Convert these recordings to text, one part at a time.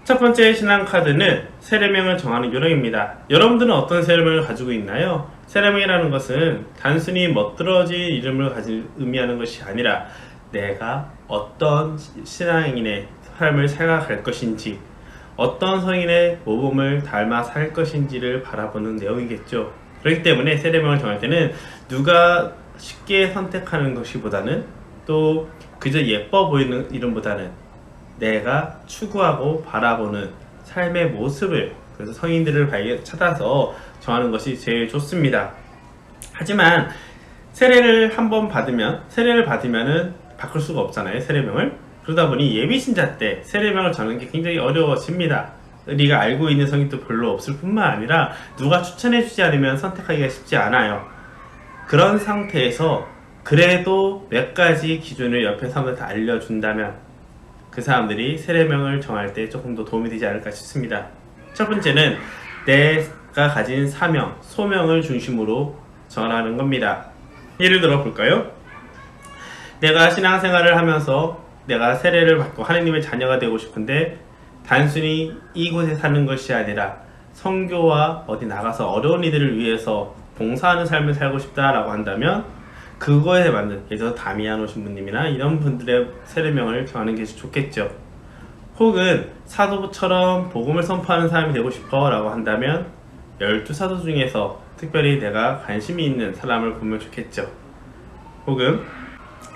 첫 번째 신앙 카드는 세례명을 정하는 요령입니다. 여러분들은 어떤 세례명을 가지고 있나요? 세례명이라는 것은 단순히 멋들어진 이름을 의미하는 것이 아니라 내가 어떤 신앙인의 삶을 살아갈 것인지, 어떤 성인의 모범을 닮아 살 것인지를 바라보는 내용이겠죠. 그렇기 때문에 세례명을 정할 때는 누가 쉽게 선택하는 것이보다는, 또 그저 예뻐 보이는 이름보다는 내가 추구하고 바라보는 삶의 모습을, 그래서 성인들을 찾아서 정하는 것이 제일 좋습니다. 하지만 세례를 받으면은 바꿀 수가 없잖아요, 세례명을. 그러다 보니 예비신자 때 세례명을 정하는 게 굉장히 어려워집니다. 우리가 알고 있는 성인도 별로 없을 뿐만 아니라 누가 추천해주지 않으면 선택하기가 쉽지 않아요. 그런 상태에서 그래도 몇 가지 기준을 옆에 사람들한테 알려준다면 그 사람들이 세례명을 정할 때 조금 더 도움이 되지 않을까 싶습니다. 첫 번째는 내가 가진 사명, 소명을 중심으로 정하는 겁니다. 예를 들어 볼까요? 내가 신앙생활을 하면서 내가 세례를 받고 하느님의 자녀가 되고 싶은데 단순히 이곳에 사는 것이 아니라 선교와 어디 나가서 어려운 이들을 위해서 봉사하는 삶을 살고 싶다라고 한다면 그거에 맞는, 예를 들어서 다미안 오신 분님이나 이런 분들의 세례명을 정하는 게 좋겠죠. 혹은 사도처럼 복음을 선포하는 사람이 되고 싶어 라고 한다면 12사도 중에서 특별히 내가 관심이 있는 사람을 보면 좋겠죠. 혹은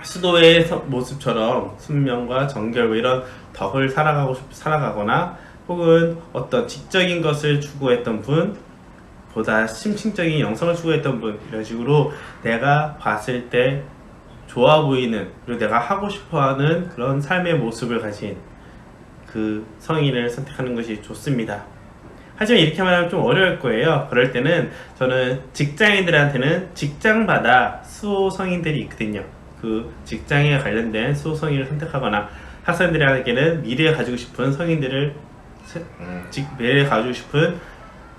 수도의 모습처럼 순명과 정결, 이런 덕을 살아가거나, 혹은 어떤 지적인 것을 추구했던 분, 보다 심층적인 영성을 추구했던 분, 이런 식으로 내가 봤을 때 좋아 보이는, 그리고 내가 하고 싶어하는 그런 삶의 모습을 가진 그 성인을 선택하는 것이 좋습니다. 하지만 이렇게 말하면 좀 어려울 거예요. 그럴 때는 저는 직장인들한테는 직장마다 수호 성인들이 있거든요. 그 직장에 관련된 수호 성인을 선택하거나, 학생들에게는 미래에 가지고 싶은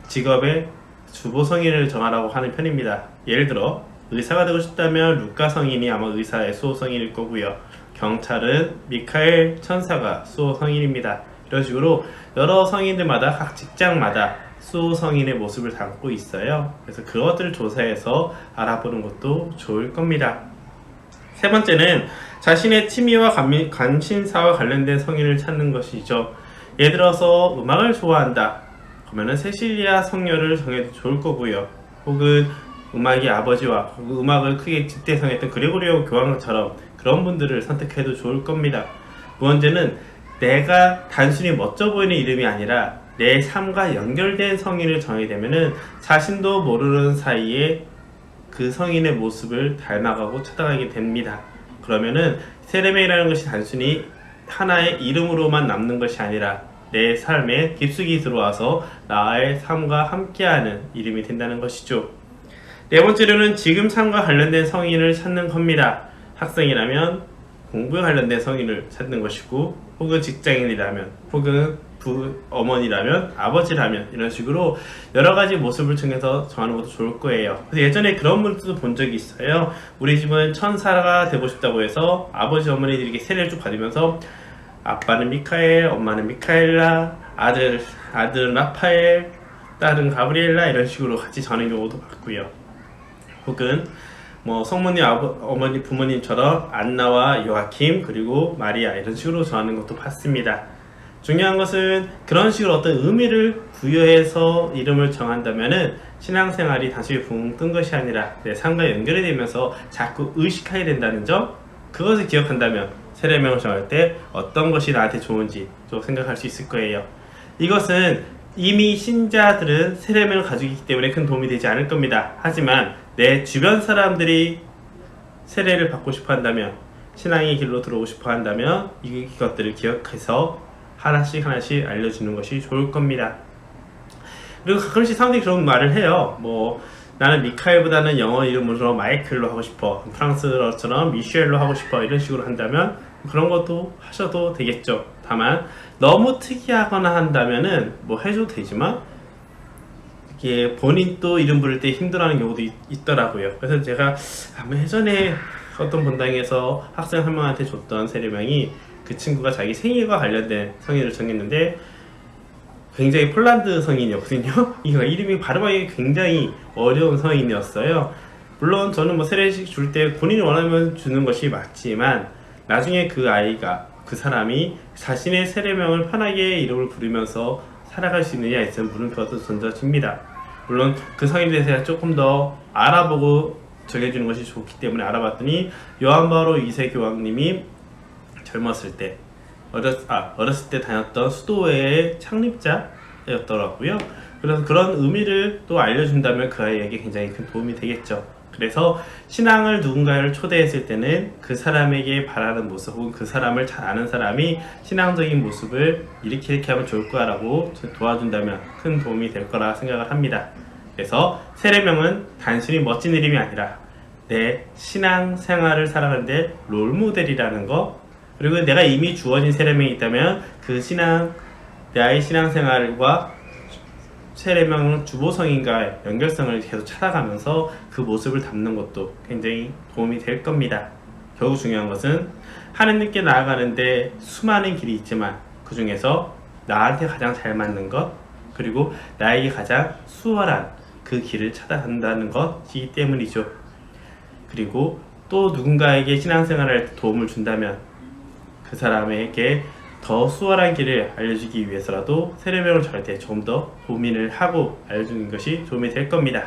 직업의 주보 성인을 정하라고 하는 편입니다. 예를 들어 의사가 되고 싶다면 루카 성인이 아마 의사의 수호 성인일 거고요. 경찰은 미카엘 천사가 수호 성인입니다. 이런 식으로 여러 성인들마다 각 직장마다 수호 성인의 모습을 담고 있어요. 그래서 그것들을 조사해서 알아보는 것도 좋을 겁니다. 세 번째는 자신의 취미와 관심사와 관련된 성인을 찾는 것이죠. 예를 들어서 음악을 좋아한다. 그러면은 세실리아 성녀를 정해도 좋을 거고요. 혹은 음악의 아버지와 음악을 크게 집대성했던 그레고리오 교황처럼 그런 분들을 선택해도 좋을 겁니다. 문제는 내가 단순히 멋져 보이는 이름이 아니라 내 삶과 연결된 성인을 정하게 되면은 자신도 모르는 사이에 그 성인의 모습을 닮아가고 찾아가게 됩니다. 그러면은 세례명이라는 것이 단순히 하나의 이름으로만 남는 것이 아니라 내 삶에 깊숙이 들어와서 나의 삶과 함께하는 이름이 된다는 것이죠. 네 번째로는 지금 삶과 관련된 성인을 찾는 겁니다. 학생이라면 공부에 관련된 성인을 찾는 것이고, 혹은 직장인이라면, 혹은 어머니라면, 아버지라면, 이런 식으로 여러 가지 모습을 통해서 정하는 것도 좋을 거예요. 그래서 예전에 그런 분들도 본 적이 있어요. 우리 집은 천사가 되고 싶다고 해서 아버지 어머니들에게 세례를 쭉 받으면서 아빠는 미카엘, 엄마는 미카엘라, 아들은 라파엘, 딸은 가브리엘라, 이런 식으로 같이 전하는 경우도 봤고요. 혹은 성모님, 어머니, 부모님처럼 안나와 요아킴, 그리고 마리아, 이런 식으로 전하는 것도 봤습니다. 중요한 것은 그런 식으로 어떤 의미를 부여해서 이름을 정한다면은 신앙생활이 단순히 붕 뜬 것이 아니라 내 삶과 연결이 되면서 자꾸 의식하게 된다는 점, 그것을 기억한다면 세례명을 정할 때 어떤 것이 나한테 좋은지 좀 생각할 수 있을 거예요. 이것은 이미 신자들은 세례명을 가지고 있기 때문에 큰 도움이 되지 않을 겁니다. 하지만 내 주변 사람들이 세례를 받고 싶어 한다면, 신앙의 길로 들어오고 싶어 한다면 이것들을 기억해서 하나씩 알려주는 것이 좋을 겁니다. 그리고 가끔씩 사람들이 그런 말을 해요. 나는 미카엘보다는 영어 이름으로 마이클로 하고 싶어, 프랑스어처럼 미셸로 하고 싶어, 이런 식으로 한다면 그런 것도 하셔도 되겠죠. 다만 너무 특이하거나 한다면은 해줘도 되지만 이게 본인 또 이름 부를 때 힘들어하는 경우도 있더라고요. 그래서 제가 예전에 어떤 본당에서 학생 한 명한테 줬던 세례명이 그 친구가 자기 생일과 관련된 성인을 정했는데 굉장히 폴란드 성인이었거든요. 이거 이름이 발음하기 굉장히 어려운 성인이었어요. 물론 저는 뭐 세례식 줄 때 본인이 원하면 주는 것이 맞지만 나중에 그 아이가 그 사람이 자신의 세례명을 편하게 이름을 부르면서 살아갈 수 있느냐에 있어서 물음표가 또 던져집니다. 물론 그 성인에 대해서 조금 더 알아보고 정해주는 것이 좋기 때문에 알아봤더니 요한 바로 2세 교황님이 젊었을 때 어렸을 때 다녔던 수도회의 창립자였더라고요. 그래서 그런 의미를 또 알려준다면 그 아이에게 굉장히 큰 도움이 되겠죠. 그래서 신앙을 누군가를 초대했을 때는 그 사람에게 바라는 모습 혹은 그 사람을 잘 아는 사람이 신앙적인 모습을 이렇게 하면 좋을 거라고 도와준다면 큰 도움이 될 거라 생각을 합니다. 그래서 세례명은 단순히 멋진 이름이 아니라 내 신앙 생활을 살아가는데 롤모델이라는 거, 그리고 내가 이미 주어진 세례명이 있다면 그 나의 신앙생활과 세례명 주보성인과의 연결성을 계속 찾아가면서 그 모습을 담는 것도 굉장히 도움이 될 겁니다. 결국 중요한 것은 하느님께 나아가는데 수많은 길이 있지만 그 중에서 나한테 가장 잘 맞는 것, 그리고 나에게 가장 수월한 그 길을 찾아간다는 것이기 때문이죠. 그리고 또 누군가에게 신앙생활에 도움을 준다면 그 사람에게 더 수월한 길을 알려주기 위해서라도 세례명을 정할 때 좀 더 고민을 하고 알려주는 것이 도움이 될 겁니다.